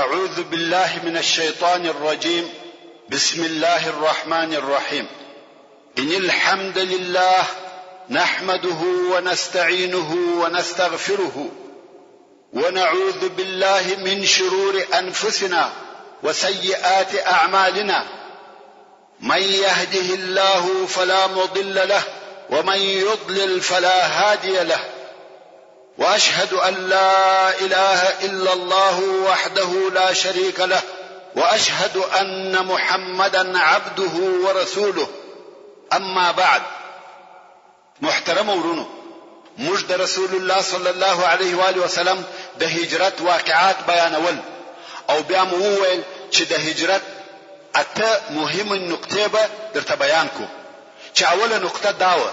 أعوذ بالله من الشيطان الرجيم. بسم الله الرحمن الرحيم. إن الحمد لله نحمده ونستعينه ونستغفره ونعوذ بالله من شرور أنفسنا وسيئات أعمالنا. من يهده الله فلا مضل له ومن يضلل فلا هادي له. وأشهد أن لا إله إلا الله وحده لا شريك له وأشهد أن محمدا عبده ورسوله. أما بعد، محترم ورونو، موږ د رسول الله صلی الله علیه و آله وسلم د هجرت واقعات بیانول او بیا مو وویل چې د هجرت اته مهمه نقطې به درته بیان کو. چې اوله نقطه دا و،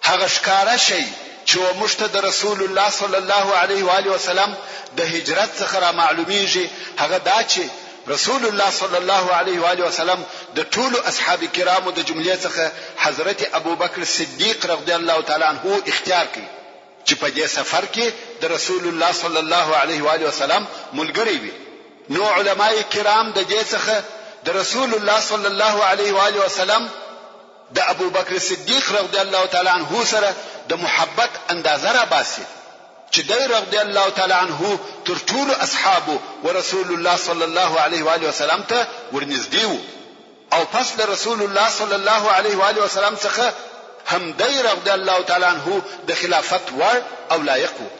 هغه ښکاره شی چې موږ ته د رسول الله صلی الله علیه و آله وسلم د هجرت څخه را معلومیږي، هغه دا چې رسول الله صلی الله علیه و آله وسلم د ټولو اصحاب کرامو د جملې څخه حضرت ابوبکر صدیق رضی الله تعالی عنہ اختیار کړي چې په دې سفر کې د رسول الله صلی الله علیه و آله وسلم ملګری وي. نو علماء کرام د دې څخه د رسول الله صلی الله علیه و آله وسلم د ابوبکر صدیق رضی الله تعالی عنہ سره د محبت اندازه را باسي چې دی رضی الله تعالی عنہ تر ټولو اصحابو ورسول الله صلی الله علیه و آله وسلم ته ورنږدې وو، او پس له رسول الله صلی الله علیه و آله وسلم څخه هم دی رضی الله تعالی عنہ د خلافت ور او لایق وو.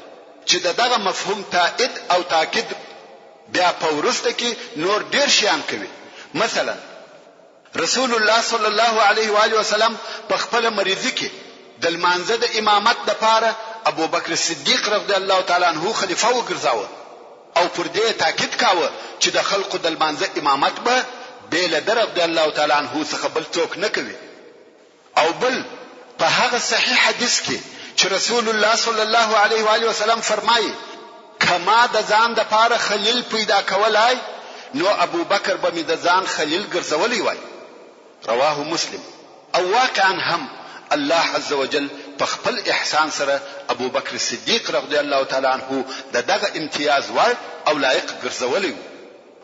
چې دغه مفهوم تایید او تاکید بیا په ورسته کې نور ډیر شیان کوي. مثلا رسول الله صلی الله علیه و آله وسلم په خپل مریضی کې د لمانځه د امامت لپاره ابوبکر صدیق رضی الله تعالی عنہ خلیفہ وګرځاوه او پر دې تاکید کاوه چې د خلقو د لمانځه امامت به بل در رضی الله تعالی عنہ څخه بل څوک نه کوي. او بل په هغه صحیح حدیث کې چې رسول الله صلی الله علیه و آله وسلم فرمایي کما د ځان د لپاره خلیل پیدا کولای نو ابوبکر به د ځان خلیل ګرځولای وای. رواه مسلم. او واقعا هم الله عز وجل په خپل احسان سره ابوبکر صدیق رضی الله تعالی عنہ دغه امتیاز ور او لایق ګرځولای.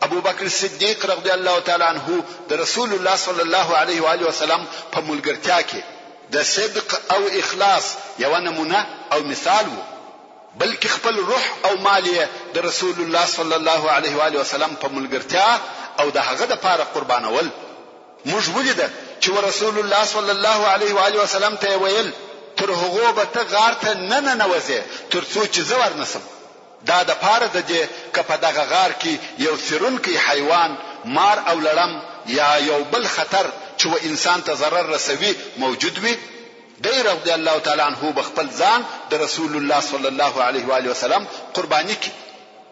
ابوبکر صدیق رضی الله تعالی عنہ د رسول الله صلی الله علیه و آله وسلم په ملګرتیا کې د صدق او اخلاص یو نمونه او مثال وو، بلکې خپل روح او مال د رسول الله صلی الله علیه و آله وسلم په ملګرتیا او د هغه لپاره قربانول. موږ ولیدل چې رسول الله صلی الله علیه و آله وسلم ته ویل تر هغه به ته غار ته نه نوځې تر څو چې زور نسم. دا د پاره د دې کپه دغه غار کې یو سرونکي حیوان، مار او لړم یا یو بل خطر چې و انسان ته ضرر رسوي موجود وي، دی رضی الله تعالی عنہ بخپل ځان د رسول الله صلی الله علیه و آله وسلم قربانی کی.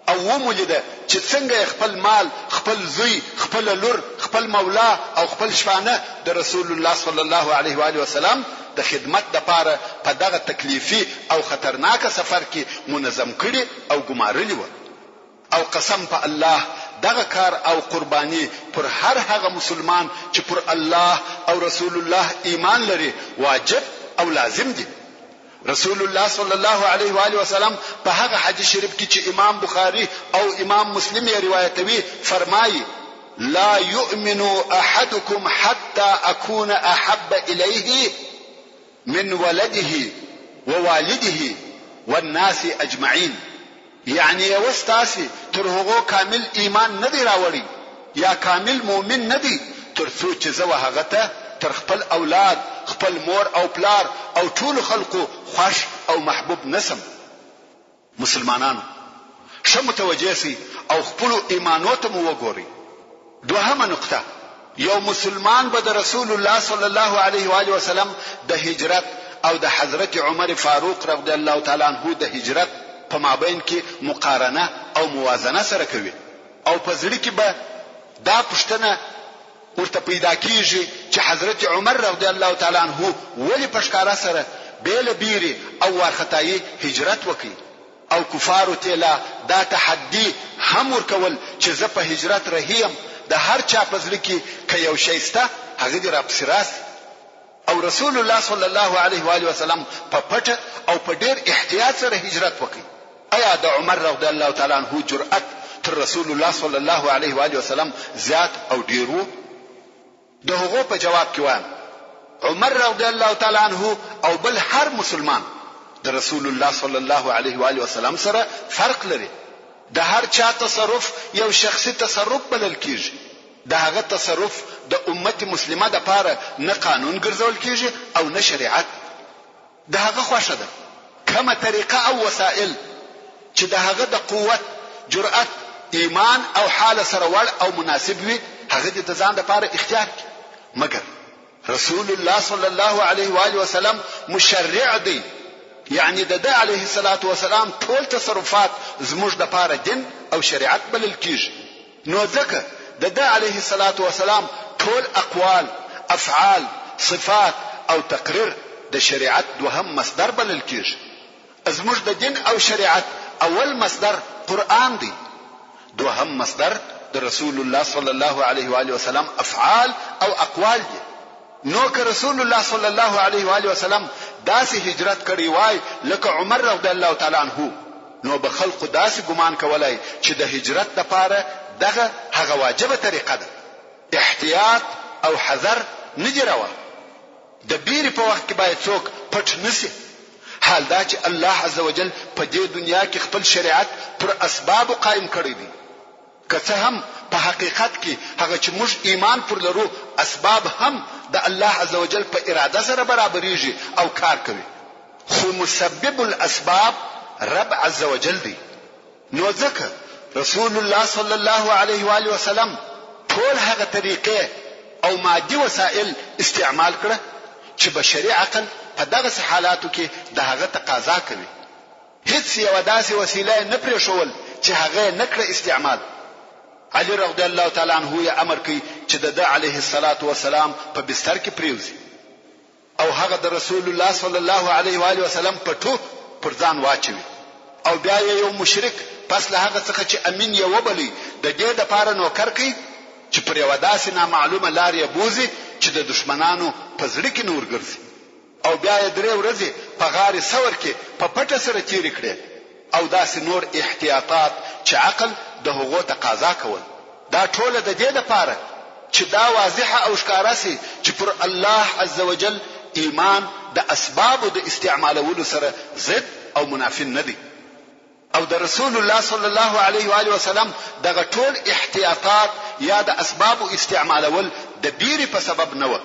او ومولیده چې څنګه خپل مال، خپل زوی، خپل لور، خپل مولا او خپل شپانه د رسول الله صلی الله علیه و آله وسلم د خدمت لپاره په دغه تکلیفي او خطرناک سفر کې منظم کړي او ګمارلي و. او قسم په الله دغه کار او قربانی پر هر هغه مسلمان چې پر الله او رسول الله ایمان لري واجب او لازم دي. رسول الله صلی الله علیه و آله وسلم په هغه حدیث شریف کې چې امام بخاری او امام مسلم یې روایتوي فرمایي لا يؤمن احدكم حتى اكون احب اليه من ولده ووالده والناس اجمعين. یعنی واستاسي تر هغه کامل ایمان نه دی راوړي یا کامل مؤمن نه دی تر څو چې زه هغه ته تر خپل اولاد، خپل مور او پلار او ټول خلقو خوش او محبوب نسم. مسلمانانو ښه متوجه سي او خپل ایمانوت مو وګوري. دوهمه نقطه، یو مسلمان به د رسول الله صلی الله علیه و آله وسلم د هجرت او د حضرت عمر فاروق رضی الله تعالی عنہ د هجرت په مابین کې مقارنه او موازنه سره کوي. او په ځړ کې به دا پښتنه ورته پیدا کیږي چې حضرت عمر رضی الله تعالی عنہ ولی پښکارا سره بیل بیری او ورختای هجرت وکړي او کفارو ته لا دا تحدي هم ورکول چې زه په هجرت رهیم د هر چا په ځل کې ک یو شیسته هغه دی را پسراس. او رسول الله صلی الله علیه و آله وسلم په پټ او په ډیر احتیاط سره هجرت وکړي. ایا د عمر رضی الله تعالی عنہ جرأت تر رسول الله صلی الله علیه و آله وسلم زیات او ډیرو؟ د هغو په جواب کې وایم عمر رضی الله تعالی عنه او بل هر مسلمان د رسول الله صلی الله علیه و آله وسلم سره فرق لري. د هر چا تصرف یو شخصي تصرف بلل کیږي. د هغه تصرف د امت مسلمه د پاره نه قانون ګرځول کیږي او نه شریعت. د هغه خوښه ده کومه طریقه او وسائل چې د هغه د قوت، جرأت، ایمان او حال سره وړ او مناسب وي هغه د ځان لپاره اختیار کړي. مګر رسول الله صلی الله علیه و آله وسلم مشرع دی، یعنی د علیه الصلاة والسلام ټول تصرفات زموږ د لپاره دین او شریعت بلل کیږي. نو ځکه د علیه الصلاة والسلام ټول اقوال، افعال، صفات او تقریر د شریعت دوهم مصدر بلل کیږي. زموږ د دین او شریعت اول مصدر قرآن دی، دوهم مصدر د رسول الله صلی الله علیه و آله وسلم افعال او اقوال دي. نو که رسول الله صلی الله علیه و آله وسلم داسې هجرت کړی وای لکه عمر رضی الله تعالی عنه، نو به خلق داسې ګمان کولای چې د هجرت لپاره دغه هغه واجبه طریقه ده. احتیاط او حذر نه دی روا. د بیرې په وخت کې باید څوک پټ نسی. حال دا چې الله عزوجل په دې دنیا کې خپل شریعت پر اسباب قائم کړی دی. که څه هم په حقیقت کې هغه چې موږ ایمان پر لرو اسباب هم د الله عزوجل په اراده سره برابرېږي او کار کوي، خو مسبب الاسباب رب عزوجل دی. نو ځکه رسول الله صلی الله علیه و آله وسلم ټول هغه طریقې او مادي وسایل استعمال کړه چې بشري عقل په دغه حالاتو کې د هغه تقاضا کوي. هیڅ یو داسې وسیله نه پرېښول چې هغه نه کړه استعمال. علی رضی الله تعالی عنه یې امر کوي چې د علیه الصلاة والسلام په بستر کې پریوزي او هغه د رسول الله صلی الله علیه و آله وسلم په ټوپ پر ځان واچوي او بیا یو مشرک پس له هغه څخه چې امین یې وبلی د دې د پاره نوکر کوي چې پر یو داسې نامعلومه لار یې بوزي چې د دشمنانو په زړه کې نور ګرځي او بیا یې 3 ورځې په غار ثور کې په پټه سره تیرې کړې او داسې نور احتیاطات چې عقل د هغو تقاضا کول. دا ټول د دې لپاره چې دا واضحه او ښکاره سي چې پر الله عزوجل ایمان د اسباب د استعمالولو سره ضد او منافی نه دي. او د رسول الله صلی الله علیه و آله وسلم دغه ټول احتیاطات یا د اسباب استعمالول د بیرې په سبب نه و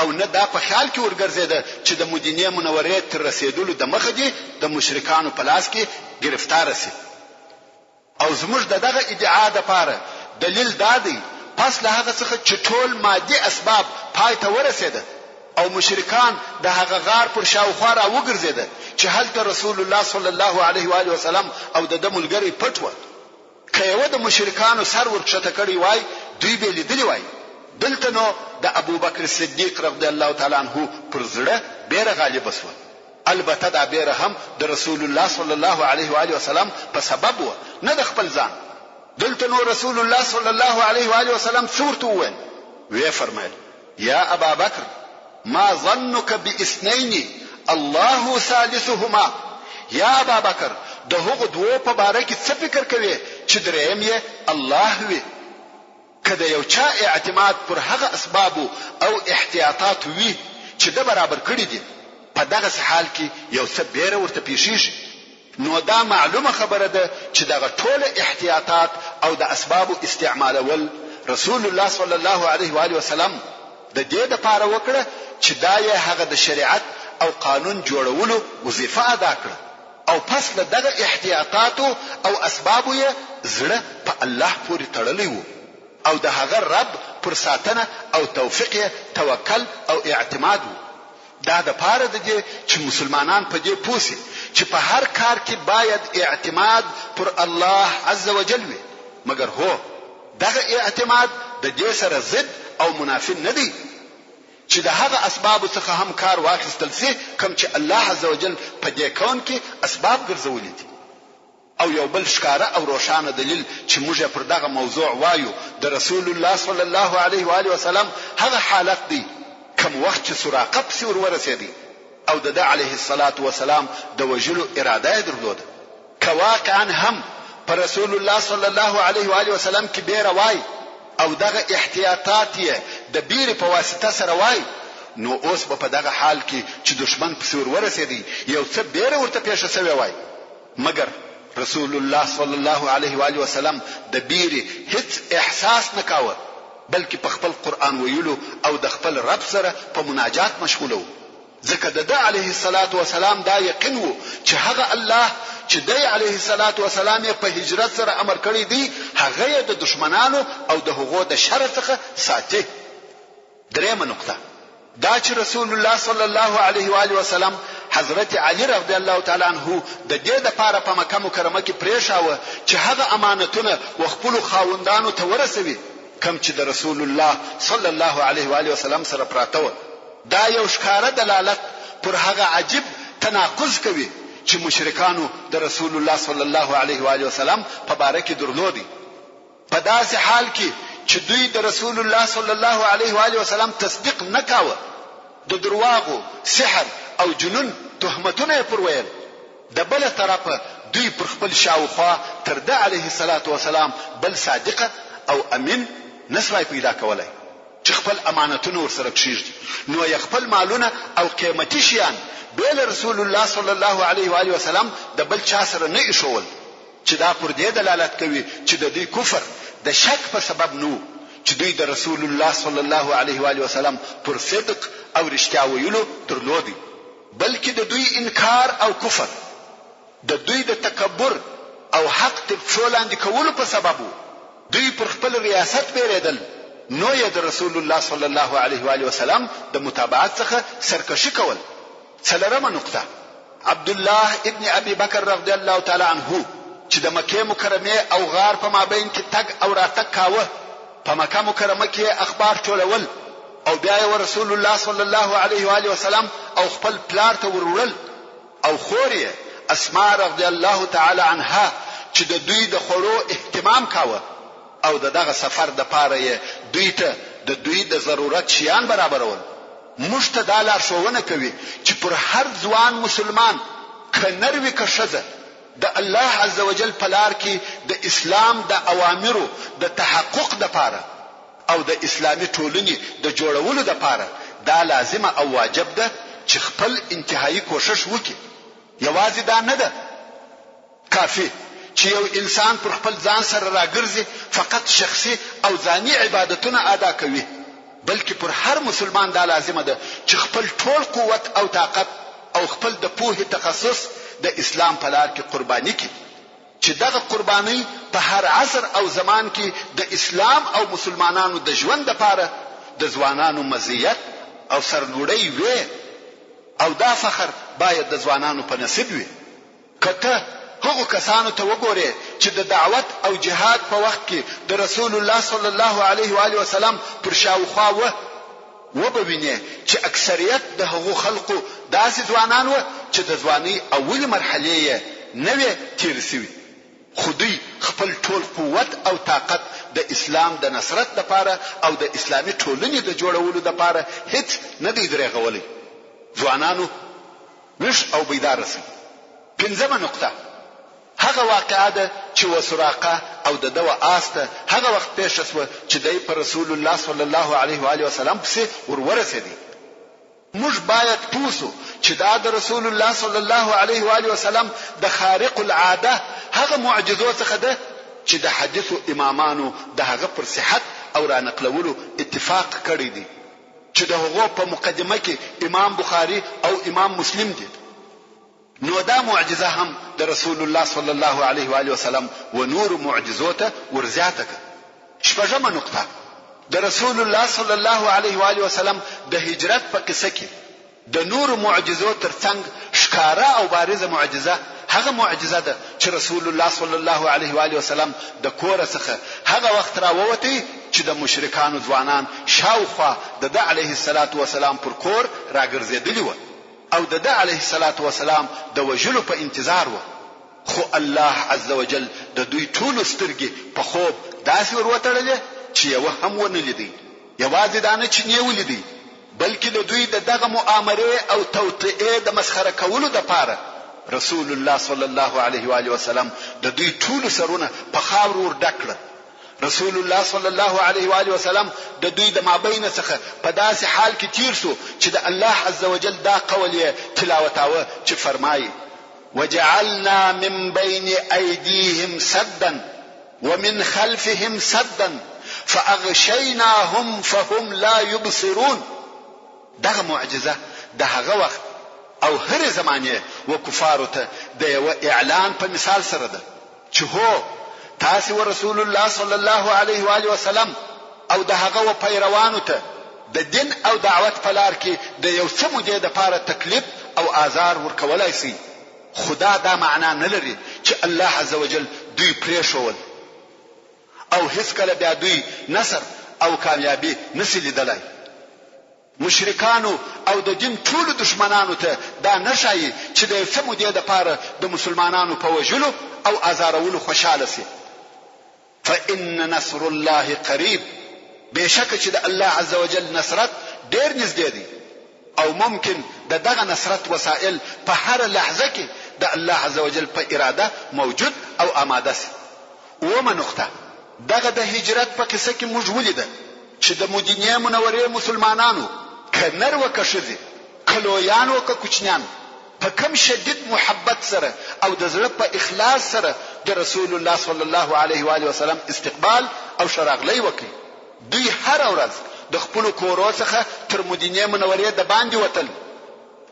او نه دا په خیال کې ورګرځیده چې د مدینه منورې تر رسیدلو د مخه دي د مشرکانو په لاس کې گرفتار شي. او زموږ دغه ادعا د پاره دلیل دادی پس له هغه څخه چې ټول مادي اسباب پای ته ورسېده او مشرکان د هغه غار پر شاوخوا را وګرځیده چې هلته رسول الله صلی الله علیه و آله وسلم او د ملګری پټ و. که یو د مشرکانو سر ورکشته کړی وای دوی به لیدلی وای. دلته نو د ابوبکر صدیق رضی الله تعالی عنه پر زړه بیره غالب شو. البته دا بیره هم د رسول الله صلی الله علیه و آله وسلم په سبب و نه د خپل ځان. دلته نو رسول الله صلی الله علیه و آله وسلم څورته وویل، وی فرمایل یا ابا بکر ما ظنك باثنين الله ثالثهما. یا ابا بکر د هغه دوه په باره کې څه فکر کوي چې دریم یې الله وي؟ کله یو چا اعتماد پر هغه اسباب او احتیاطات وي چې د برابر کړی دي په دغه حال کې یو څه بیره ورته پیښیږي، نو دا معلومه خبره ده چې دغه ټول احتیاطات او د اسباب استعمالول رسول الله صلی الله علیه و آله وسلم د دې لپاره وکړه چې دا یې هغه د شریعت او قانون جوړولو وظیفه ادا کړه او پس له دغه احتیاطات او اسباب یې زړه په الله پورې تړلی وو او د هغه رب پر ساتنه او توفیق توکل او اعتماد وو. دا د پاره د دې چې مسلمانان په دې پوسي چې په هر کار کې باید اعتماد پر الله عز وجل وي. مګر هو دغه اعتماد د دې سره ضد او منافی نه دی چې د هغه اسباب څخه هم کار واخیستل سي کوم چې الله عز وجل په دې کون کې اسباب ګرځولي دي. او یو بل ښکاره او روښانه دلیل چې موږ پر دغه موضوع وایو د رسول الله صلی الله علیه و آله وسلم هغه حالت دی کوم وخت چې سراقه پسې ورسېدی او د علیه الصلاة والسلام د وجلو اراده درلوده. که واقعا هم پر رسول الله صلی الله علیه و آله وسلم کې بیره وای او دغه احتیاطات یې د بیرې په واسطه سره وای، نو اوس په دغه حال کې چې دشمن په سور ورسېدی یو څه بیره ورته پیښه شوی وای، مګر رسول الله صلی الله علیه و آله وسلم د بیرې هیڅ احساس نکاوه، بلکې په خپل قرآن ویلو او د خپل رب سره په مناجات مشغوله و. ځکه د علیه الصلاة والسلام دا یقین وو چې هغه الله چې دی علیه الصلاة والسلام په هجرت سره امر کړی دی هغه د دشمنانو او د هغو د شر څخه ساتي. درېمه نقطه دا چې رسول الله صلی الله علیه و آله وسلم حضرت علی رضی الله تعالی عنہ د دې لپاره په مکه مکرمه کې پریښاوه چې هغه امانتونه وخپل خاوندانو ته ورسوي کم چې د رسول الله صلی الله علیه و آله وسلم سره پراته و. دا یو ښکاره دلالت پر هغه عجیب تناقض کوي چې مشرکانو د رسول الله صلی الله علیه و آله وسلم په باره کې درلودي. په داسې حال کې چې دوی د رسول الله صلی الله علیه و آله وسلم تصدیق نکاوه، د درواغو، سحر او جنون تهمتونه پر ویل. د بل طرفه دوی پر خپل شاوخوا تر د علیه الصلاة والسلام بل صادقه او امین نسوای پیدا کولای چې خپل امانتونه ورسره کشیږي، نو یې خپل مالونه او قیمتي شیان بل رسول الله صلی الله علیه و آله وسلم د بل چا سره نه ایښول، چې دا پر دې دلالت کوي چې د دې کفر د شک په سبب نو چې دوی د رسول الله صلی الله علیه و آله وسلم پر صدق او رښتیا ویلو درلودي، بلکې د دوی انکار او کفر د دوی د تکبر او حق تر پښو لاندې کولو په سبب دوی پر خپل ریاست بیریدل، نو یې د رسول الله صلی الله علیه و آله وسلم د متابعت څخه سرکشي کول. څلورمه نقطه عبد الله ابن ابي بکر رضی الله تعالی عنه چې د مکه مکرمه او غار په مابین کې تګ او راتګ کاوه، په مکه مکرمه کې اخبار ټولول او بیا یې رسول الله صلی الله علیه و آله وسلم او خپل پلار ته ورول، او خور یې اسماء رضی الله تعالی عنها چې د دوی د خورو اهتمام کاوه او دغه سفر د پاره یې دوی ته د دوی د ضرورت شیان برابرول. موږ ته دا لارښوونه کوي چې پر هر ځوان مسلمان که نر وي که ښځه د الله عز وجل په لار کې د اسلام د اوامرو د تحقق دپاره او د اسلامي ټولنې د جوړولو دپاره دا لازمه او واجب ده چې خپل انتهایی کوشش وکړي. یوازې دا نه ده کافي چې یو انسان پر خپل ځان سره راګرځي فقط شخصي او ځاني عبادتونه ادا کوي، بلکې پر هر مسلمان دا لازمه ده چې خپل ټول قوت او طاقت او خپل د پوهې تخصص د اسلام په لار کې قرباني کړي، چې دغه قرباني په هر عصر او زمان کې د اسلام او مسلمانانو د ژوند لپاره د ځوانانو مزیت او سرلوړی وي، او دا فخر باید د ځوانانو په نصیب وي. کته هغه کسانو ته وګوره چې د دعوت او جهاد په وخت کې د رسول الله صلی الله علیه و آله وسلم پر شاوخوا و به ویني چې اکثریت د هغو خلقو داسې ځوانان و چې د ځواني اول مرحله یې نوې تیر شوی، خو دوی خپل ټول قوت او طاقت د اسلام د نصرت لپاره او د اسلامي ټولنې د جوړولو لپاره هیڅ نه دی درېغولي. ځوانانو وش او بیدار شي. پنځمه نقطه هغه واقعه ده چې وسراقه او د دوا آسته هغه وخت پیښ شو چې دای پر رسول الله صلی الله علیه و آله وسلم پسې ورسېدی. موږ باید پوسو چې دا د رسول الله صلی الله علیه و آله وسلم د خارق العاده هغه معجزو څخه ده چې د حدیث امامانو د هغه پر صحت او را نقلولو اتفاق کړی دی، چې د هغه په مقدمه کې امام بخاری او امام مسلم دي. نو دا معجزه هم د رسول الله صلی الله علیه و آله وسلم و نور معجزوته ورزیاته. شپږمه نقطه د رسول الله صلی الله علیه و آله وسلم د هجرت په قصه کې د نور معجزو ترڅنګ ښکارا او بارزه معجزه هغه معجزه ده چې رسول الله صلی الله علیه و آله وسلم د کور څخه هغه وخت راووتی چې د مشرکانو ځوانان شاوخوا د علیه الصلاة والسلام پر کور راګرځېدلی و او د علیه الصلاة والسلام د وجلو په انتظار و، خو الله عز وجل د دوی ټول سترګې په خوب داسې وروتړلې چې یو هم ونه لیدي. یوازې دا نه چې نه ولیدي، بلکې د دوی دغه مؤامره او توطئه د مسخره کولو لپاره رسول الله صلی الله علیه و آله وسلم د دوی ټول سرونه په خاور ور ډکړه. رسول الله صلی الله علیه و آله وسلم د دوی د مابین څخه په داسې حال کې تیر سو چې د الله عز وجل دا قول یې تلاوتاوه چې فرمایي: وجعلنا من بين أيديهم سدا ومن خلفهم سدا فأغشيناهم فهم لا يبصرون. دغه معجزه د هغه وخت او هر زمانه و کفارو ته د یو اعلان په مثال سره ده چې هو تاسو و رسول الله صلی الله علیه و آله وسلم او د هغه و پیروانو ته د دین او دعوت په لار کې د یو څه مودې د پاره تکلیف او آزار ورکولای شي. خدا دا معنا نه لري چې الله عزوجل دوی پریښول او هیڅ کله بیا دوی نصر او کامیابی نشي لیدلای. مشرکانو او د دین ټول دشمنانو ته دا نشي چې د څه مودې د پاره د مسلمانانو په وجلو او آزارولو خوشاله شي. فإن نصر الله قریب، بشک چې د الله عزوجل نصرت ډیر نږدې دی او ممکن دغه نصرت وسائل په هر لحظه کې د الله عزوجل په اراده موجود او آماده سي. ومه نقطه دغه د هجرت په قصه کې موږ ولیده چې د مدینه منورې مسلمانانو کنر وکښذي کلویان او کوچنیان په کم شدید محبت سره او د زړه په اخلاص سره د رسول الله صلی الله علیه و آله وسلم استقبال او شراغلی وکړي. دوی هر ورځ د خپل کورو څخه تر مدینه منورې د باندې وتل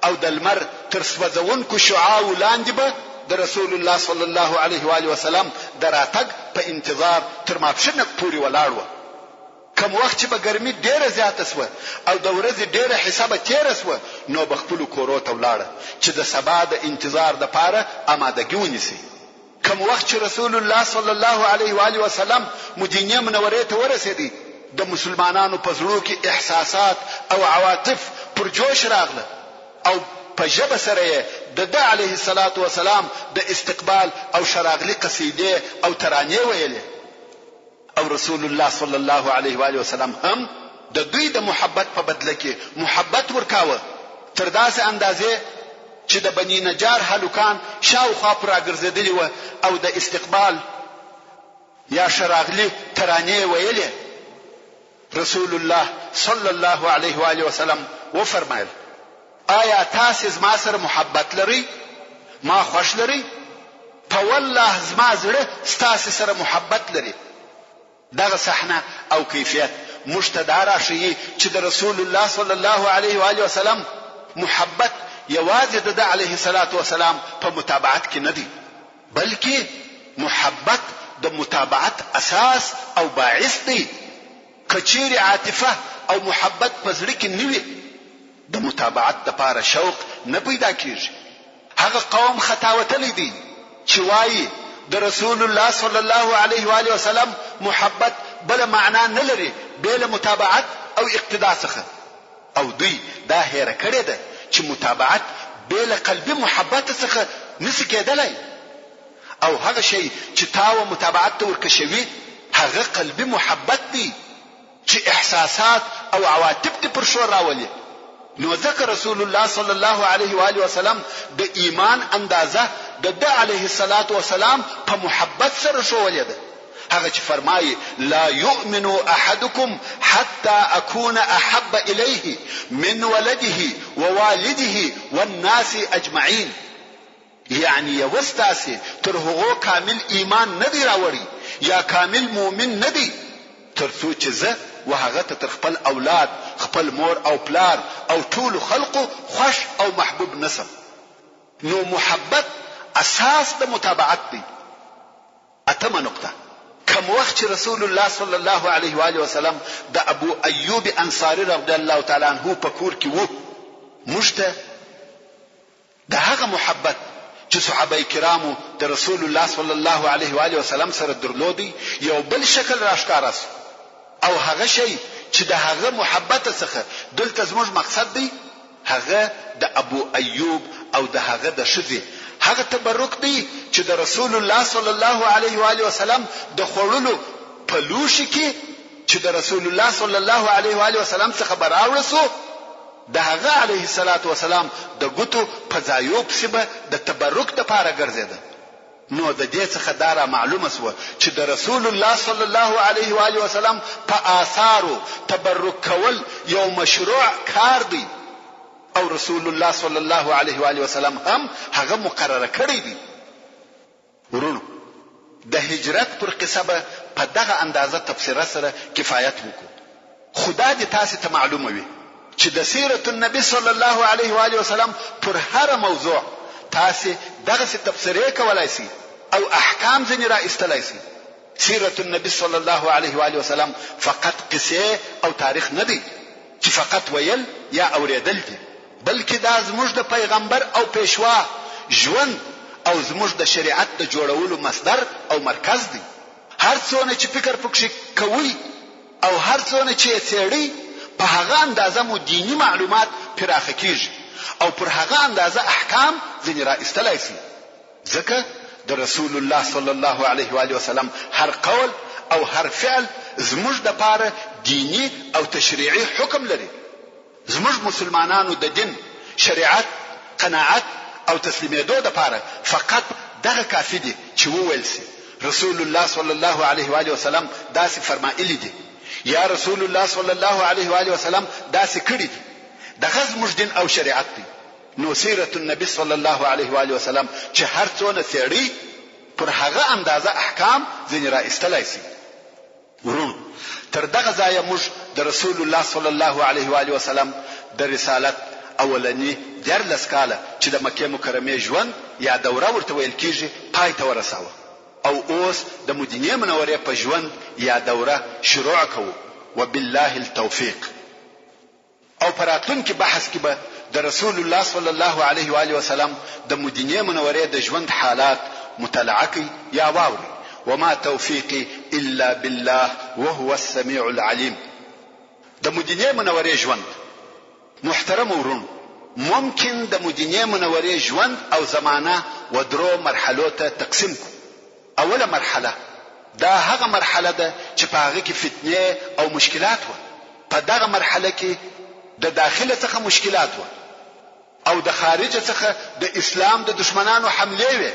او د لمر تر سوځونکو شعاع لاندې به د رسول الله صلی الله علیه و آله وسلم دراتګ په انتظار تر ماپښینه پورې ولاړ و. کوم وخت چې به ګرمي ډیره زیاته سوه او د ورځې ډیره حسابه تیره سوه نو به خپل کورو ته ولاړه چې د سبا د انتظار د پاره آمادګي ونیسي. کوم وخت چې رسول الله صلی الله علیه و آله وسلم مدینه منورې ته ورسېدی د مسلمانانو په زړه کې احساسات او عواطف پر جوش راغله او په ژبه سره د علیه الصلاة والسلام د استقبال او شراغلی قصیده او ترانې ویلې او رسول الله صلی الله علیه و آله وسلم هم د دوی د محبت په بدله کې محبت ورکاوه تر داسې اندازې چې د بنی نجار هلوکان شاوخوا پر راګرځېدلي و او د استقبال یا شراغلی ترانې ویلې. رسول الله صلی الله علیه و آله وسلم و فرمایل: آیا تاسو زما سره محبت لرئ؟ ما خوښ لرئ؟ په والله زما زړه ستاسو سره محبت لري. دغه صحنه او کیفیت مشتدار شي چې د رسول الله صلی الله علیه و آله وسلم محبت یوازې د علیه الصلاة والسلام په متابعت کې نه دی بلکې محبت د متابعت اساس او باعث دی. کچیر عاطفه او محبت په زړه کې نه وي د متابعت لپاره شوق نه پیدا کیږي. هغه قوم خطاوتلی دي چې وایي د رسول الله صلی الله علیه و آله وسلم محبت بل معنا نه لري بل متابعت او اقتداء څخه او دوی دا هېره کړې ده چې متابعت بل قلبي محبت څخه نشي کېدلی او هغه شی چې تاو متابعت ورکشوي هغه قلبي محبت دی چې احساسات او عواطف دې پر شور راولي. نو ذکر رسول الله صلی الله علیه و آله وسلم د ایمان اندازه د علیه الصلاة والسلام په محبت سره شوولې ده. هغه چې فرمایي: لا يؤمن احدكم حتى اكون احب اليه من ولده ووالده والناس اجمعين. یعنی یوستاسي تر هغه کامل ایمان ندی راوړي یا کامل مؤمن ندی تر څو چې زه وهغه تر خپل اولاد خپل مور او پلار او ټول خلقو خوش او محبوب نسم. نو محبت اساس د متابعت دی. اتمه نقطه کوم وخت چې رسول الله صلی الله علیه و آله وسلم د ابو ایوب انصاری رضی الله تعالی عنہ په کور کې وو مشته د هغه محبت چې صحابه کرامو د رسول الله صلی الله علیه و آله وسلم سره درلودي یو بل شکل راښکاره او هغه شی چې د هغه محبت څخه دلته زموږ مقصد دی هغه د ابو ایوب او د هغه د شذې هغه تبرک دی چې د رسول الله صلی الله علیه و آله وسلم د خورلو په لوشي کې چې د رسول الله صلی الله علیه و آله وسلم څخه براورسو د هغه علیه الصلاۃ والسلام د ګوتو په ځایو پسې به د تبرک دپاره ګرځېده. نو د دې څخه دا را معلومه سوه چې د رسول الله صلی الله علیه و آله وسلم په آثارو تبرک کول یو مشروع کار دی او رسول الله صلی الله علیه و آله وسلم هم هغه مقرره کړی دی. ورونو د هجرت پر قصه به په دغه اندازه تفسیره سره کفایت وکړو. خدا دې تاسو ته معلومه وي چې د سیرت النبی صلی الله علیه و آله وسلم پر هر موضوع تاسو دغه څه تفسیره کولای شي او احکام ځنې را ایستلای شي. سیرت النبی صلی الله علیه و آله وسلم فقط قصه او تاریخ نه دی چې فقط ویل یا اوریدل دي، بلکې دا زموږ د پیغمبر او پیشوا ژوند او زموږ د شریعت د جوړولو مصدر او مرکز دی. هر څونه چې فکر پکې کوي او هر څونه چې څېړي په هغه اندازه مو دینی معلومات پراخه کیږي او پر هغه اندازه احکام ځنې را ایستلای شي. ځکه د رسول الله صلی الله علیه و آله وسلم هر قول او هر فعل زموږ د پاره دینی او تشریعي حکم لري. زموږ مسلمانانو د دین شریعت قناعت او تسلیمېدو د پاره فقط دغه کافی دي چې وویل شي رسول الله صلی الله علیه و آله وسلم داسې فرمایلی دي یا رسول الله صلی الله علیه و آله وسلم داسې کړی دي. دغه زموږ دین او شریعت دی. نو سیرت النبی صلی الله علیه و آله وسلم چې هر څونه څېړي پر هغه اندازه احکام ځنې را ایستلای شي. ورونو تر دغه ځایه موږ د رسول الله صلی الله علیه و آله وسلم د رسالت اولنی 14 کاله چې د مکې مکرمې ژوند یا دوره ورته ویل کیږي پای ته ورساوه او اوس د مدینې منورې په ژوند یا دوره شروع کوو. وبالله التوفیق. او پر راتلونکي بحث کې به د رسول الله صلی الله علیه و آله وسلم د مدینې منورې د ژوند حالات مطالعه کوي یا واوري. وما توفیقي الا بالله وهو السميع العليم. د مدینې منورې ژوند محترم ورونو ممکن د مدینې منورې ژوند او زمانه و درو مرحلو ته تقسیم کو. اوله مرحله دا هغه مرحله ده چې په هغه کې فتنه او مشکلات و. په دغه مرحله کې د داخله څخه مشکلات و او د خارجه څخه د اسلام د دشمنانو حمله وي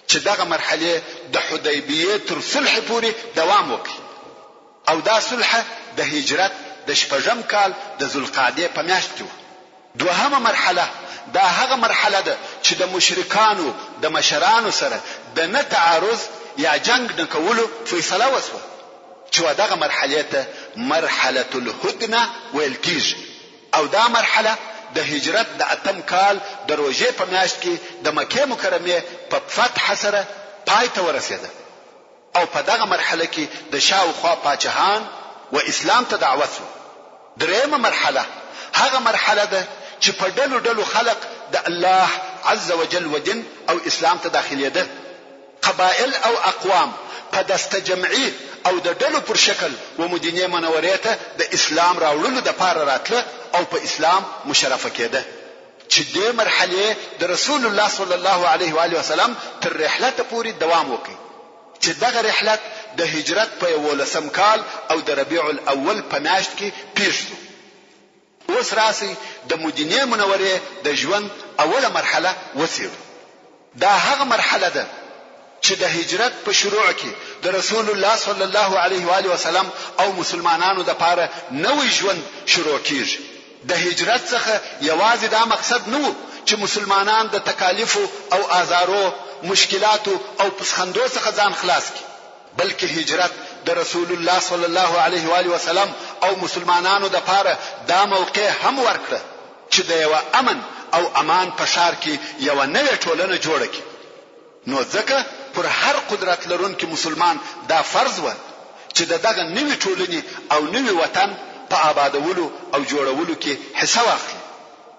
چې دغه مرحله د حدیبیه تر صلح پورې دوام وکړي او دا صلح د هجرت د شپږم کال د ذوالقعده په میاشت کې و. دوهمه مرحله دا هغه مرحله ده چې د مشرکانو د مشرانو سره د نه تعارض یا جنگ نه کولو فیصله وسوه چې دغه مرحله ته مرحله الهدنه ویل کیږي او دا مرحله د هجرت د اتم کال د روژې په میاشت کې د مکې مکرمې په فتح سره پای ته ورسېده او په دغه مرحله کې د شاوخوا پاچاهان و اسلام ته دعوت وه. درېمه مرحله هغه مرحله ده چې په ډلو ډلو خلق د الله عز وجل و دین او اسلام ته داخليده. قبائل او اقوام په دسته جمعي او د ډلو پر شکل و مدینه منورې ته د اسلام راوړلو د پاره راتله او په اسلام مشرفه کېده چې دې مرحله د رسول الله صلی الله علیه و آله وسلم تر رحلت پورې دوام وکړي چې دغه رحلت د هجرت په 11 کال او د ربيع الاول په میاشت کې پیښ شو. اوس راسي د مدینه منورې د ژوند اوله مرحله وڅېړو. دا هغه مرحله ده چې د هجرت په شروع کې د رسول الله صلی الله علیه و آله وسلم او مسلمانانو د پاره نوې ژوند شروع کیږي. د هجرت څخه یوازې دا مقصد نه و چې مسلمانان د تکالیفو او آزارو مشکلاتو او پسخندو څخه ځان خلاص کړي، بلکې هجرت د رسول الله صلی الله علیه و آله وسلم او مسلمانانو د پاره دا موقع هم ورکړه چې د یو امن او امان په شار کې یو نوې ټولنه جوړه کړي. نو ځکه پر هر قدرت لرونکي مسلمان دا فرض و چې دغه نوې ټولنې او نوې وطن په آبادولو او جوړولو کې حصہ واخلي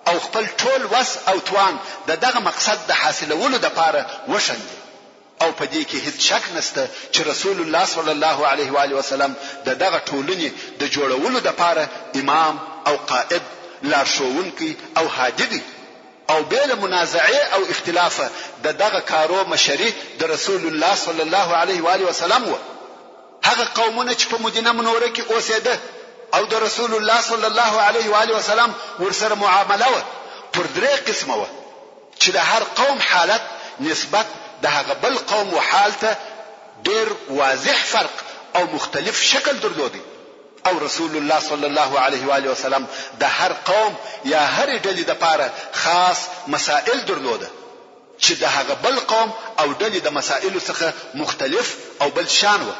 او خپل ټول وس او توان دغه مقصد د حاصلولو لپاره وشندي. او په دې کې هیڅ شک نشته چې رسول الله صلی الله علیه و آله وسلم دغه ټولنې د جوړولو لپاره امام او قائد لارښوونکی او هادي دی او بلا منازعه او اختلاف دغه کارو مشري د رسول الله صلی الله علیه و آله وسلم و. هغه قومونه چې په مدینه منوره کې اوسېده او د رسول الله صلی الله علیه و آله وسلم ورسره معامله و پر درې قسمه و چې د هر قوم حالت نسبت د هغه بل قوم و حال ته ډیر واضح فرق او مختلف شکل درلودي او رسول الله صلی الله علیه و آله وسلم د هر قوم یا هر ډلې د پاره خاص مسائل درلوده چې د هغه بل قوم او ډلې د مسائلو څخه مختلف او بل شان و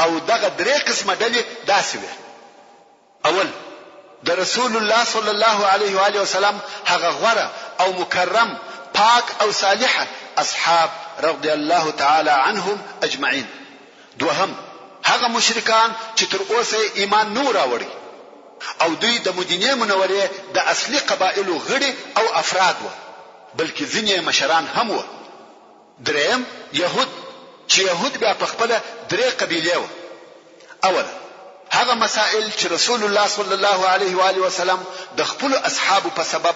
او دغه درې قسمه ډلې داسې وي. اول د رسول الله صلی الله علیه و آله وسلم هغه غوره او مکرم پاک او صالحه اصحاب رضی الله تعالی عنهم اجمعین. دوهم هغه مشرکان چې تر اوسه ایمان نور راوړي او دوی د مدینه منورې د اصلي قبایلو غړي او افراد و بلکې ځینې مشران هم و. دریم يهود چې يهود بیا په خپل درې قبیله و. اول هغه مسائل چې رسول الله صلی الله علیه و آله وسلم د خپل اصحابو په سبب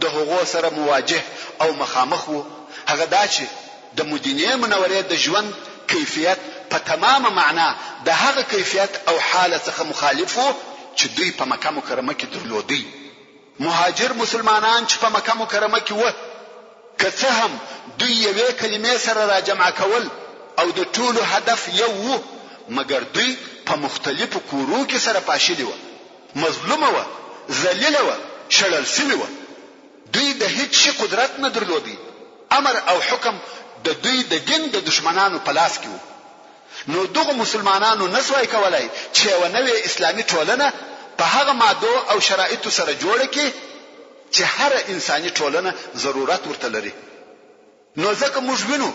د هغو سره مواجه او مخامخ وو هغه دا چې د مدینه منورې د ژوند کیفیت په تمامه معنا د هغه کیفیت او حالت څخه مخالف وو چې دوی په مکه مکرمه کې درلودي. مهاجر مسلمانان چې په مکه مکرمه کې وو که څه هم دوی یوې کلمې سره را جمع کول او د ټولو هدف یو وو مګر دوی په مختلفو کورو کې سره پاشلي وو، مظلومه وو، ذلیله وو، شړل سوي وو. دوی د هیڅ شي قدرت نه درلودي. امر او حکم د دوی د دین د دشمنانو په لاس کې وو. نو دغه مسلمانانو نسوای کولای چې یو نوې اسلامي ټولنه په هغه ماده او شرایطو سره جوړه کړي چې هر انساني ټولنه ضرورت ورته لري. نو ځکه موږ وینو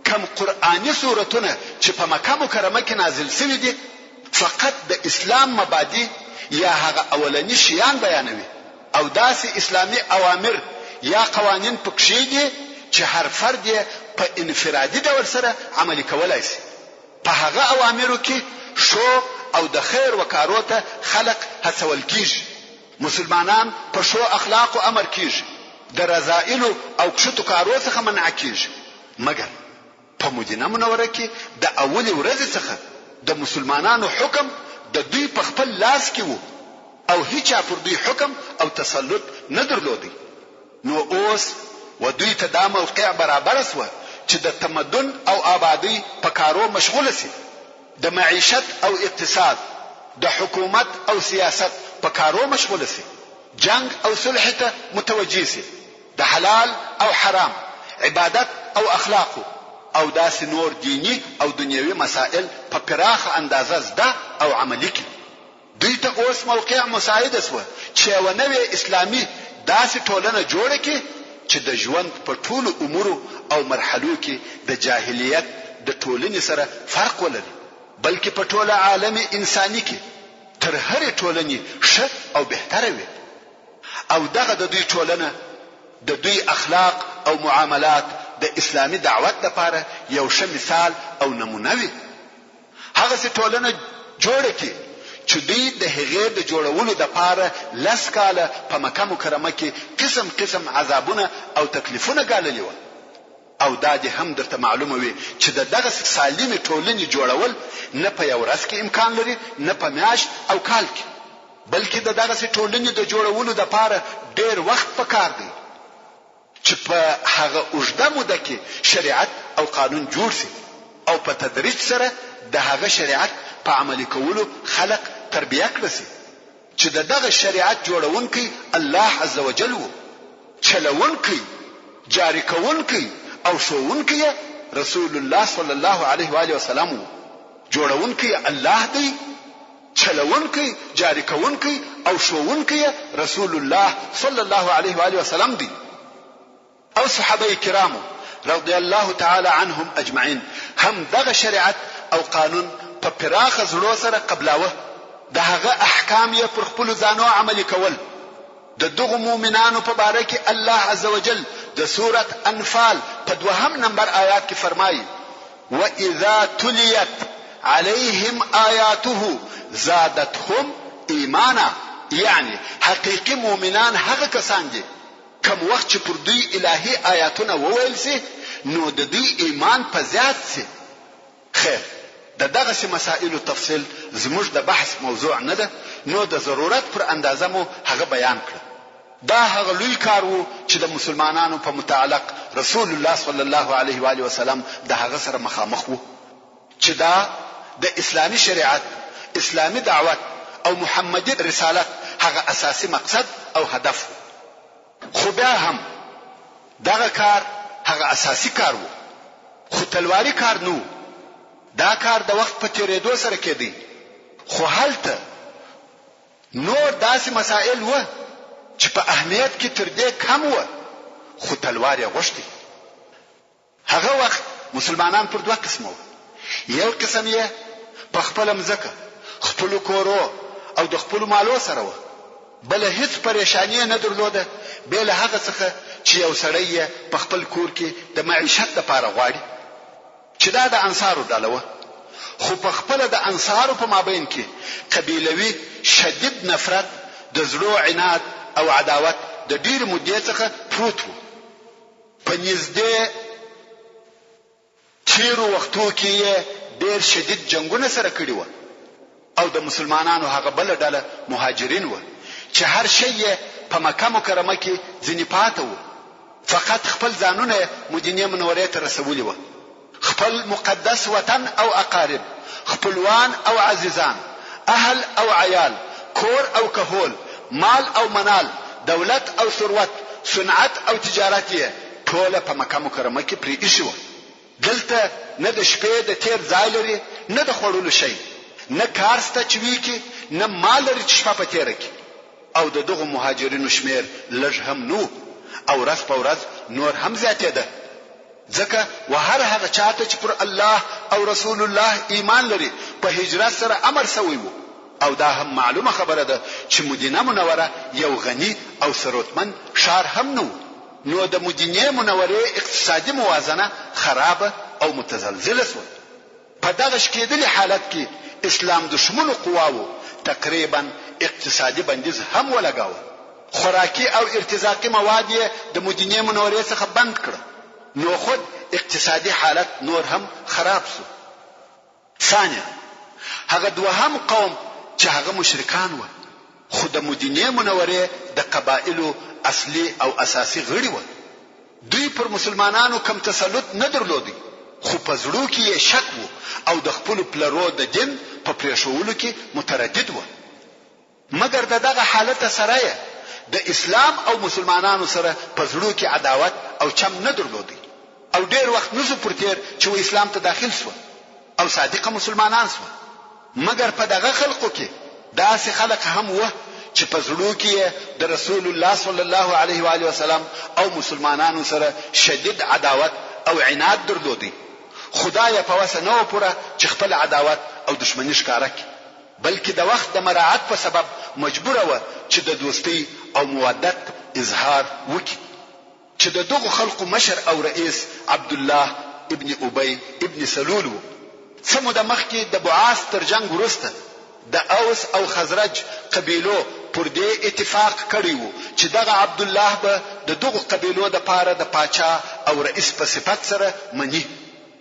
کم قرآنی سورتونه چې په مکه مکرمه کې نازل شوي دي فقط د اسلام مبادی یا هغه اولنی شیان بیانوي او داسې اسلامي اوامر یا قوانین پکښې دي چې هر فرد یې په انفرادي ډول سره عملي کولای شي. په هغه اوامرو کې شو او د خیر وکارو ته خلق هڅول کیږي. مسلمانان په شو اخلاق او امر کیږي. د رذائل او کشتو کارو څخه منع کیږي. مګر په مدینه منوره کې د اول ورځ څخه د مسلمانانو حکم د دوی په خپل لاس کې وو او هیڅ پر دوی حکم او تسلط نه درلودي. نو اوس و دوی ته دا موقع برابر شو چې د تمدن او آبادی په کارو مشغول شي. د معیشت او اقتصاد، د حکومت او سیاست په کارو مشغول شي. جنگ او صلح ته متوجه شي. د حلال او حرام، عبادت او اخلاق او داسې نور دینی او دنیوي مسائل په پراخه اندازه زده او عملي کړي. دوی ته اوس موقع مساعده شو چې یو نوې اسلامي داسې ټولنه جوړه کړي چې د ژوند په ټولو امورو او مرحلو کې د جاهلیت د ټولنې سره فرق ولري بلکې په ټوله عالم انساني کې تر هرې ټولنې ښه او بهتره وي. او دغه د دوی ټولنه د دوی اخلاق او معاملات د اسلامي دعوت لپاره یو ښه مثال او نمونه وي. هغه څه ټولنه جوړه کړي چې دوی د هغې د جوړولو لپاره لس کاله په مکه مکرمه کې قسم قسم عذابونه او تکلیفونه ګاللي وو. او دا دې هم درته معلومه وي چې دغه سالمې ټولنې جوړول نه په یو ورځ کې امکان لري، نه په میاشت او کال کې، بلکې دغه ټولنې د جوړولو لپاره ډېر وخت پکار دی چې په هغه اوږده موده کې شریعت او قانون جوړ شي او په تدریج سره د هغه شریعت په عملي کولو خلق تربیه کړي چې دغه شریعت جوړونکی الله عزوجل وو، چلونکی، جاری کوونکی او شوونکی رسول الله صلی الله علیه و آله وسلم وو. جوړونکی الله دی، چلونکی، جاری کوونکی او شوونکی رسول الله صلی الله علیه و آله وسلم دی. او صحابه کرامو رضی الله تعالی عنهم اجمعین هم دغه شریعت او قانون په پراخه زړه سره قبلاوه. د هغه احکام یې پر خپل ځانو عملي کول. د دغه مؤمنانو په باره کې الله عزوجل د سوره انفال په 2 نمبر آیات کې فرمایي: واذا تليت عليهم آیاته زادتهم ایمانا. یعنی حقیقي مؤمنان هغه کسان دي کوم وخت چې پر دوی الهي آیاتونه وویل سي نو د دوی ایمان په زیات سي. خیر دغه مسائل تفصیل زموږ د بحث موضوع نه ده، نو د ضرورت پر اندازه مو هغه بیان کړ. دا هغه لوی کار وو چې د مسلمانانو په متعلق رسول الله صلی الله علیه و آله وسلم د هغه سره مخامخ وو، چې دا د اسلامي شریعت، اسلامي دعوت او محمدي رسالت هغه اساسي مقصد او هدف وو. خو بیا هم دغه کار هغه اساسي کار وو، خو تلواري کار نو. دا کار د وخت په تیریدو سره کېدی، خو هلته نور داسې مسائل وو چې په اهمیت کې تر دې کم وو، خو تلوار یې غوښتي. هغه وخت مسلمانان پر دوه قسمه وو. یو قسم یې په خپل مځکه، خپل کورو او د خپل مالو سره وو، بل هیڅ پریشانی نه درلوده بل هغه څخه چې یو سړی په خپل کور کې د معیشت لپاره غواړي، چې دا د انصارو ډله وه. خو په خپل د انصارو په مابین کې قبیلوي شدید نفرت، د زړه عناد او عداوت د ډیر مودې څخه پروت وو. په نږدې تیرو وختو کې ډیر شدید جنگونه سره کړي وو، او د مسلمانانو هغه بل ډله مهاجرین وو چې هر شی په مکه مکرمه کې ځنې پاتې وو، فقط خپل ځانونه مدینه منورې ته رسولي وو. خپل مقدس وطن او اقارب، خپلوان او عزیزان، اهل او عیال، کور او کهول، مال او منال، دولت او ثروت، صنعت او تجارت یې ټول په مکه مکرمه کې پرې ایښي وو. دلته نه د شپې د تیر ځای لري، نه د خوړلو شي، نه کار سته چې وی کې، نه مال لري چې شپه په تیره کې. او د دغه مهاجرینو شمیر لږ هم نو، او ورځ په ورځ نور هم زیاتېده، ځکه وهر هغه چاته چې پر الله او رسول الله ایمان لري په هجرت سره امر شوی وو. او دا هم معلومه خبره ده چې مدینه منوره یو غنی او ثروتمند ښار هم نو. نو د مدینه منورې اقتصادي موازنه خرابه او متزلزله شوه. په دغه شکېدلي حالت کې اسلام دشمنو قواو تقریبا اقتصادي بندیز هم ولګاوه. خوراکي او ارتزاقي مواد د مدینه منورې څخه بند کړ، نو خود اقتصادي حالت نور هم خراب شو. ثانیا هغه دوهم قوم چې هغه مشرکان و، خو د مدینه منورې د قبایلو اصلي او اساسي غړي و. دوی پر مسلمانانو کم تسلط نه درلودي، خو په زړه کې شک وو او د خپل پلرو د دین په پریښولو کې متردد و. مګر دغه حالت سره د اسلام او مسلمانانو سره په زړه کې عداوت او چم نه درلودي، او ډیر وخت نزو پر تیر چې اسلام ته داخل شو او صادقه مسلمانان شو. مګر په دغه خلقو کې داسې خلق هم و چې په زړه کې د رسول الله صلی الله علیه و آله وسلم او مسلمانانو سره شدید عداوت او عناد درلودي. خدای په وسه نو پوره چې خپل عداوت او دشمنی ښکارا کړي، بلکې د وخت د مراعات په سبب مجبور و چې د دوستۍ او مودت اظهار وکړي. چې د دغه خلقو مشر او رئیس عبد الله ابن ابي ابن سلول و. سمو د مخکې د بعاث تر جنگ وروسته د اوس او خزرج قبیلو پر دې اتفاق کړی وو چې دغه عبد الله به د دغه قبیلو د پاره د پاچا او رئیس په صفت سره منی.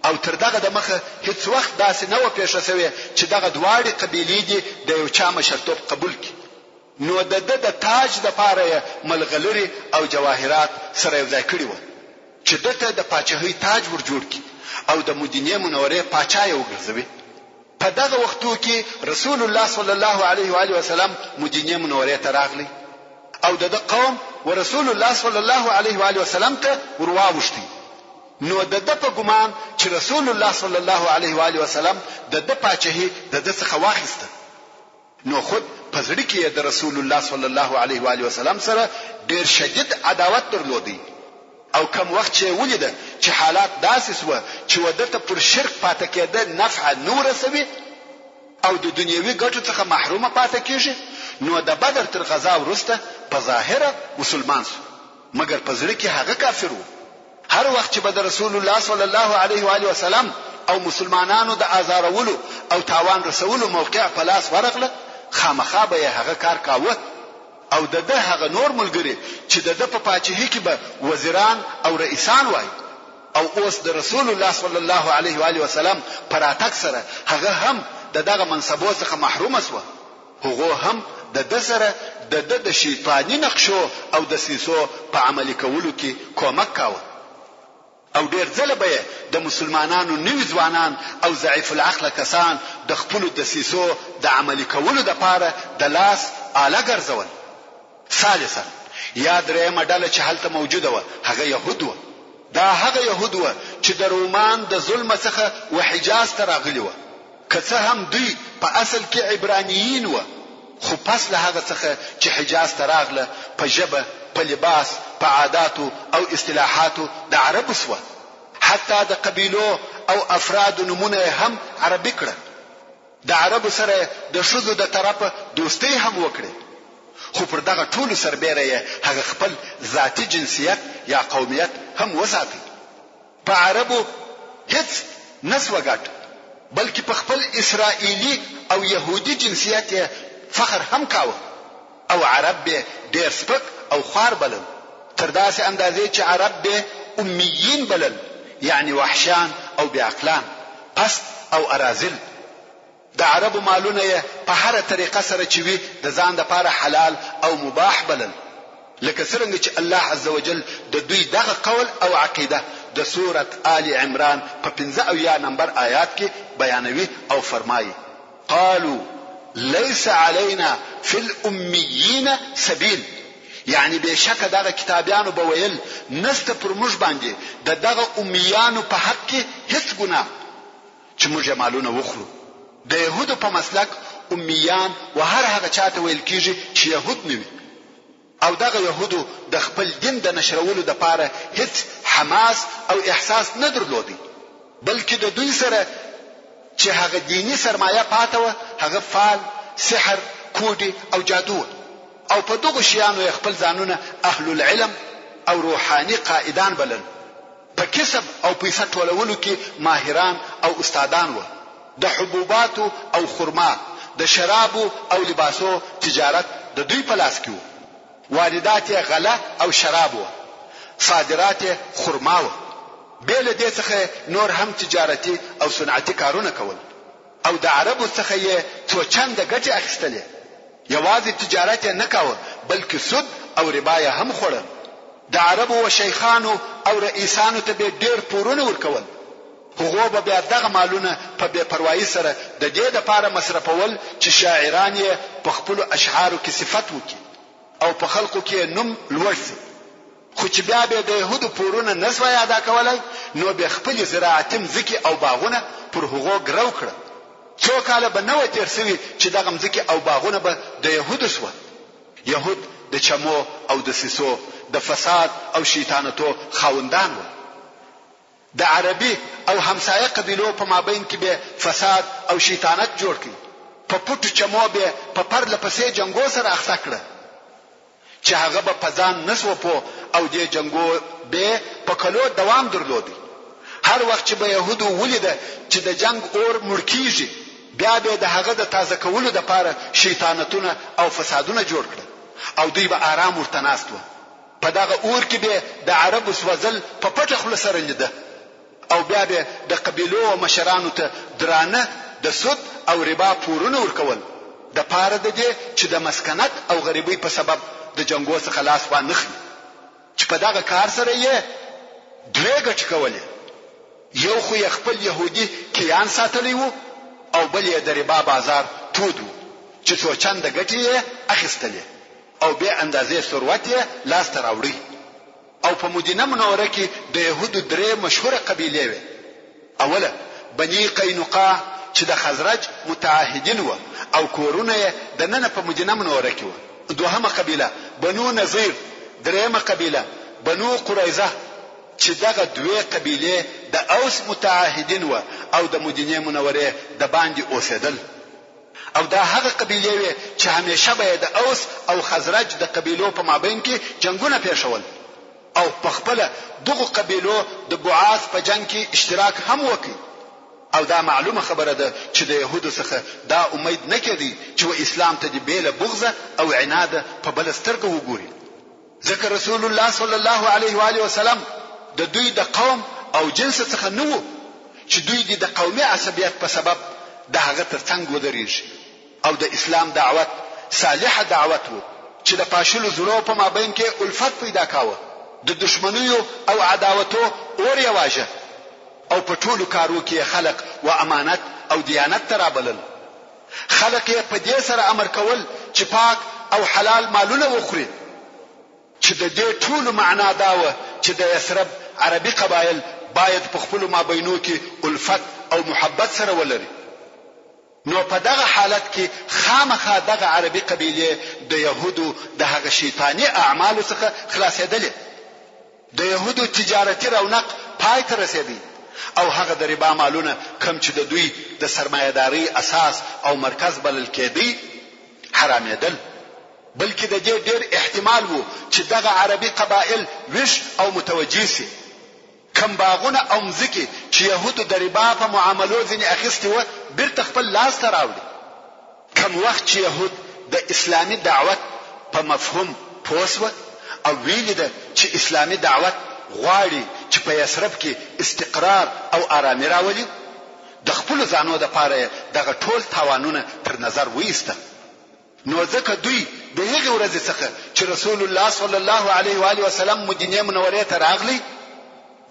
او تر دغه د مخه هیڅ وخت داسې نه و پیښه شوې چې دغه دواړه قبیلې دي د یو چا مشرتوب قبول کړي. نو د تاج د پاره ملغلري او جواهرات سره یو ځای کړی و چې دته د پاچاهۍ تاج ور جوړ کړي او د مدینه منورې پاچا یې وګرځوي. په دغه وختو کې رسول الله صلی الله علیه و آله وسلم مدینه منورې ته راغلی او د قوم ورسول الله صلی الله علیه و آله وسلم ته ورواوښتي. نو د په ګمان چې رسول الله صلی الله علیه و آله وسلم د پاچاهۍ د څخه واخیسته، نو خود پزړی کې د رسول الله صلی الله علیه و آله وسلم سره ډیر شدید عداوت درلودي. او کم وخت چې ولیده چې حالات داسې سوه چې ودته پر شرک پاتې کېده نفع نور رسوي او د دنیوي ګټو څخه محرومه پاتې کیږي، نو د بدر تر غزا وروسته په ظاهره مسلمان شو، مګر په زړه کې هغه کافر وو. هر وخت چې به د رسول الله صلی الله علیه و آله وسلم او مسلمانانو د آزارولو او تاوان رسولو موقع په لاس ورغله، خامخا به هغه کار کاوه. او د هغه نور ملګری چې د په پاچاهۍ کې به وزیران او رئیسان وای، او اوس د رسول الله صلی الله علیه و آله وسلم پر اتک سره هغه هم دغه منصبو څخه محروم شو. هغه هم د سره د شیطانی نقشو او د سیسو په عملي کولو کې کومک کاوه. او ډیر ځله به د مسلمانانو نوی ځوانان او ضعیف العقل کسان د خپل د سیسو د عملي کولو لپاره د لاس آله ګرځول. ثالثا یا درېمه ډله چې هلته موجوده و هغه يهود و. دا هغه يهود و چې د رومان د ظلم څخه و حجاز ته راغلي و. که څه هم دوی په اصل کې عبرانیین و، خو پس له هغه څخه چې حجاز ته راغله په ژبه، په لباس، په عاداتو او اصطلاحاتو د عربو سوه. حتی د قبیلو او افراد نمونه هم عربي کړه. د عربو سره د ښځو د طرفه دوستي هم وکړي. خو پر دغه ټولو سربیره یې هغه خپل ذاتی جنسیت یا قومیت هم وساتي. په عربو هیڅ نسوه ګټ، بلکې په خپل اسرائیلی او يهودي جنسیت یې فخر هم کاوه. او عرب به ډیر سپک او خوار بلل، تر داسې اندازې چې عرب به امیین بلل، یعنی وحشان او بیعقلان، پست او ارازل. د عربو مالونه یې په هر طریقه سره چې وي د ځان لپاره حلال او مباح بلل، لکه څنګه چې الله عزوجل د دوی دغه قول او عقیده د سورة آل عمران په 15 نمبر آیات کې بیانوي او فرمایي: قالوا ليس علينا في الأميين سبيل. یعنی بشک دغه کتابیانو به ویل نسته پر موږ باندې د دغه امیانو په حق کې هیڅ ګناه چې موږ مالونه وخورو. د يهودو په مسلک امیان و هر هغه چاته ویل کیږي چې يهود نه وي. او دغه يهودو د خپل دین د نشرولو لپاره هیڅ حماس او احساس نه درلودي، بلکې د دوی سره چې هغه دینی سرمایه پاته و هغه فال، سحر، کودي او جادو. او په دغه شیانو خپل ځانونه اهل العلم او روحاني قائدان بلل. په کسب او پیسې ټولولو کې ماهران او استادان و. د حبوباتو او خرما، د شرابو او لباسو تجارت د دوی په لاس کې و. واردات غله او شراب و، صادرات خرما و. بیل دې څخه نور هم تجارتي او صنعتي کارونه کول. او د عربو څخه یې څو چنده ګټه اخیستلې. یوازې تجارت نه کاوه، بلکې سود او ربا هم خوړل. د عربو و شیخانو او رئیسانو ته به ډیر پورونه ورکول. هغه به بیا دغه مالونه په بے پروايي سره د دې لپاره مصرفول چې شاعران یې په خپل اشعارو کې صفت وکړي او په خلقو کې نوم لوړ شي. خو چې بیا به د يهودو پورونه نسوای ادا کولای، نو به خپل زراعتي مځکې او باغونه پر هغو ګرو کړه. څو کاله به نو تیر سوي چې دغه مځکې او باغونه به د يهودو سو. يهود د چمو او د سیسو، د فساد او شیطانتو خاوندان و. د عربي او همسایه قبیلو په مابین کې به فساد او شیطانت جوړ کړي. په پټو چمو به په پرله پسې جنگو سره اخته کړه چې هغه به پزان نسو په او دې جنگو به په کلو دوام درلودي. هر وخت چې به يهودو ولید چې د جنگ اور مرکیږي، بیا به د هغه د تازه کولو لپاره شیطانتونه او فسادونه جوړ کړل او دوی به آرام ورته ناست و. په دغه اور کې به د عربو سوځل په پټه خله سره لیده. او بیا به د قبیلو او مشرانو ته درانه د سود او ربا پورونه ورکول د پاره د دې چې د مسکنت او غریبۍ په سبب د جنگو څخه خلاص وانخلي. چې په دغه کار سره یې درې ګټې کولې. یو خو یې خپل يهودي کیان ساتلی وو، او بل یې د ربا بازار تود وو چې څو چنده ګټې یې اخیستلې او به اندازې ثروت یې لاس ته راوړي. او په مدینه منوره کې د يهودو درې مشهوره قبیلې وې. اوله بني قینقاع چې د خزرج متعاهدین وو او کورونه یې د نن په مدینه منوره کې وو. دوهمه قبیله بنو نظیر. درېمه قبیله بنو قریظه چې دغه دوه قبیلې د اوس متعاهدین وو او د مدینه منوره د باندې اوسېدل. او دا هغه قبیلې وې چې همیشه به د اوس او خزرج د قبیلو په مابین کې جنگونه پیښول. او په خپل دغه قبیلو د بعاث په جنگ کې اشتراک هم وکړي. او دا معلومه خبره ده چې د يهودو څخه دا امید نه کېدی چې اسلام ته د بیل بغضه او عناد په بل سترګه وګوري. ځکه رسول الله صلی الله علیه و آله وسلم د دوی د قوم او جنس څخه نه وو چې دوی د قومي عصبیت په سبب د هغه ترڅنګ ودرېږي او د اسلام دعوت صالحه دعوت وو چې د پاشلو زړو په مابین کې الفت پیدا کاوه د دشمنیو او عداوتو اور یې واژه او په ټولو کارو کې خلق و امانت او دیانت ترابلل خلق یې په دې سره امر کول چې پاک او حلال مالونه وخوري چې د دې ټولو معنا دا و چې د یثرب عربي قبایل باید په خپل مابینو کې الفت او محبت سره ولري نو په دغه حالت کې خامخا دغه عربي قبیله د يهودو د هغه شیطانی اعمالو څخه خلاصېدلې د يهودو تجارتي رونق پای ته رسېدی او هغه د ربا مالونه کم چې د دوی د سرمایه‌داري اساس او مرکز بلل کېدی حرامېدل بلکې د دې ډېر احتمال وو چې دغه عربي قبایل وش او متوجي سي کم باغونه او مزکی چې يهودو د ربا په معاملو ځنې اخیستي و بیرته خپل لاس ته راوړي کم وخت چې يهود د اسلامي دعوت په مفهوم پوسوه او ویل ده چې اسلامي دعوت غواړي چې په یثرب کې استقرار او آرامي راولي د خپل ځانو د پاره دغه ټول تاوانونه تر نظر وایسته نو ځکه دوی د هغه ورځې څخه چې رسول الله صلی الله علیه و آله وسلم مدینه منوره ته راغلی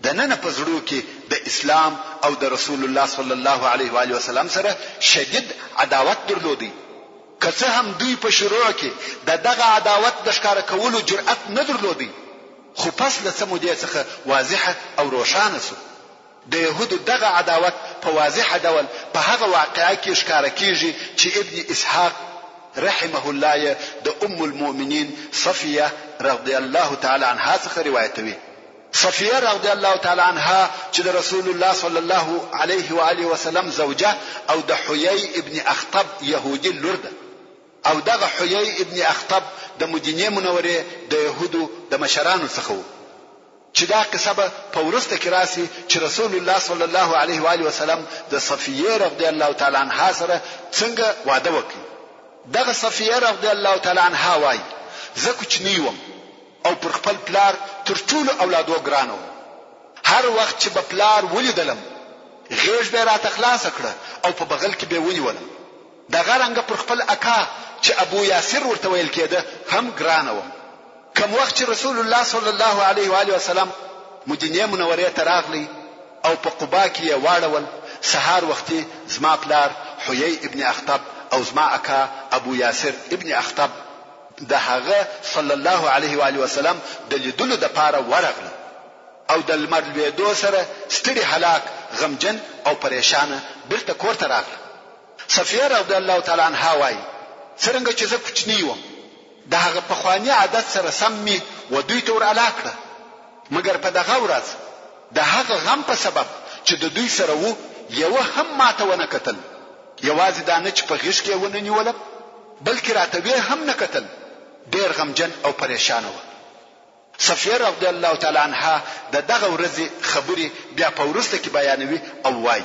د نن په زړه کې د اسلام او د رسول الله صلی الله علیه و آله وسلم سره شدید عداوت درلودي که څه هم دوی په شروع کې دغه عداوت د ښکار کولو جرأت نه درلودي خو پس له سمودې څخه واضحه او روښانه شو د يهودو دغه عداوت په واضحه ډول په هغه واقعه کې ښکار کیږي چې ابن اسحاق رحمه الله د المؤمنین صفیه رضی الله تعالی عنها څخه روایتوي صفیه رضی الله تعالی عنها چې د رسول الله صلی الله علیه و آله وسلم زوجه او د حیی ابن اخطب يهودي لور ده او دغه حیی ابن اخطب د مدینه منوره د يهودو د مشرانو څخه و چې دا قصه په ورسته کې راسي چې رسول الله صلی الله علیه و آله وسلم د صفیه رضی الله تعالی عنها سره څنګه واده وکړي دغه صفیه رضی الله تعالی عنها وايي زه کوچنی وم او پر خپل پلار تر ټولو اولادو ګرانو هر وخت چې په پلار ولیدلم غیږ به را تخلاص کړه او په بغل کې به ونیولم دغه رنګ پر خپل اکا چې ابو یاسر ورته ویل کېده هم ګرانو کوم وخت چې رسول الله صلی الله علیه و آله وسلم مدینه منوره ته راغلی او په قباء کې واړول سهار وختي زما پلار حیی ابن اخطب او زما اکا ابو یاسر ابن اخطب د هغه صلی الله علیه و آله وسلم د لیدلو د پاره ورغله او د لمر لویدو سره ستړي هلاک غمجن او پریشانه بیرته کور ته راغله صفیه رضی الله تعالی عنها وايي څنګه چې زه کوچنی وم د هغه په خواني عادت سره سمي و دوی ته ور علاقه مګر په دغه ورځ د هغه غم په سبب چې د دوی سره وو یو هم ماته ونه کتل یوازې دا نه چې په غیږ کې ونه نیولم بلکې راته هم نه کتل ډیر غمجن او پریشان و صفیه رضی الله تعالی عنها دغه ورځې خبري بیا په ورسته کې بیانوي او وايي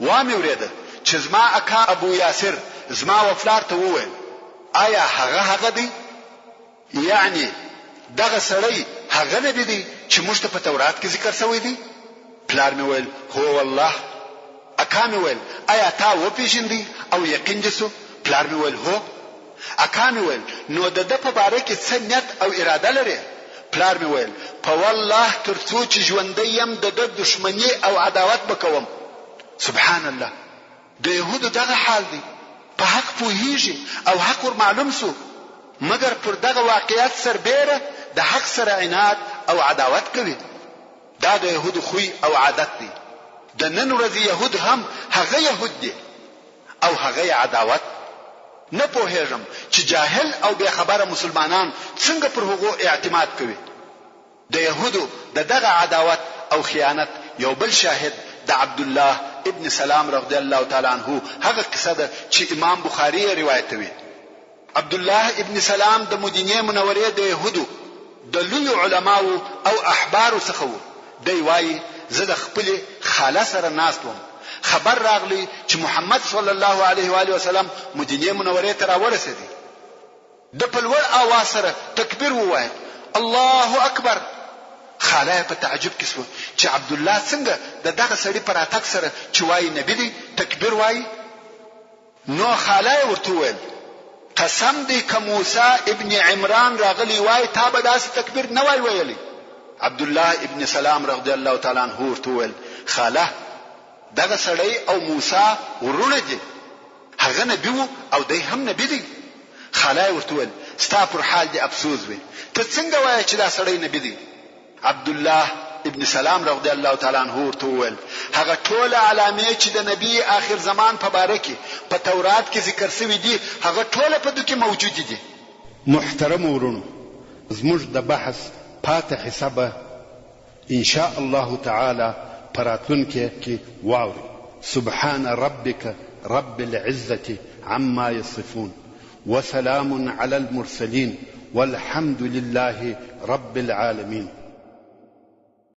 وامه ورېده چې زما اکا ابو یاسر زما وفلار ته وویل آیا هغه دی یعنی دغه سړی هغه نه دی چې موږ ته په تورات کې ذکر شوی دی پلار مې ویل هو والله اکا مې ویل آیا تا وپېژندې او یقین دې سو پلار مې ویل هو اکا مې ویل نو د په باره کې څه نیت او اراده لري پلار مې ویل په والله ترڅو چې ژوندې يم د دشمنی او عداوت وکوم سبحان الله د يهودو دغه حال دی په حق پوهیږي او حق ور معلوم سو مګر پر دغه واقعیت سربېره د حق سره عناد او عداوت کوي دا د يهودو خوی او عادت دی د نن ورځې يهود هم هغه يهود دي او هغه عداوت نه پوهیږم چې جاهل او بے خبره مسلمانان څنګه پر هغو اعتماد کوي د يهودو دغه عداوت او خیانت یو بل شاهد د عبد الله ابن سلام رضی الله تعالی عنه هغه قصه ده چې امام بخاری روایتوي عبد الله ابن سلام د مدینه منوره د يهودو د لوی علماو او احبار څخه و دی وایي زه د خپل خاله سره ناستم خبر راغلی چې محمد صلی الله علیه و آله وسلم مدینه منوره ته راورسېدی د په لوړ اواز سره تکبیر ووایه الله اکبر خاله په تعجب کې شو چې عبد الله څنګه د دغه سړي پر اتاک سره چې وای نبی دی تکبیر وای. نو خاله ورته وویل قسم دی که موسی ابن عمران راغلی وای تا به داسې تکبیر نه وای ویلی. عبد الله ابن سلام رضی الله تعالی عنہ ورته وویل خاله دغه سړی او موسی ورونه دي، هغه نبی وو او دی هم نبی دی. خاله ورته وویل ستا پر حال دی افسوس وي، ته څنګه وایې چې دا سړی نبی دی؟ عبد الله ابن سلام رضی الله تعالی عنہ ورته وویل هغه ټول علامې چې د نبی آخر زمان په باره کې په تورات کې ذکر شوی دي هغه ټول په دې کې موجود دي. محترم ورونو، زموږ د بحث پاتې حسابه ان شاء الله تعالی پراتونکو کې واوري. سبحان ربك رب العزة عما يصفون وسلام على المرسلين والحمد لله رب العالمين.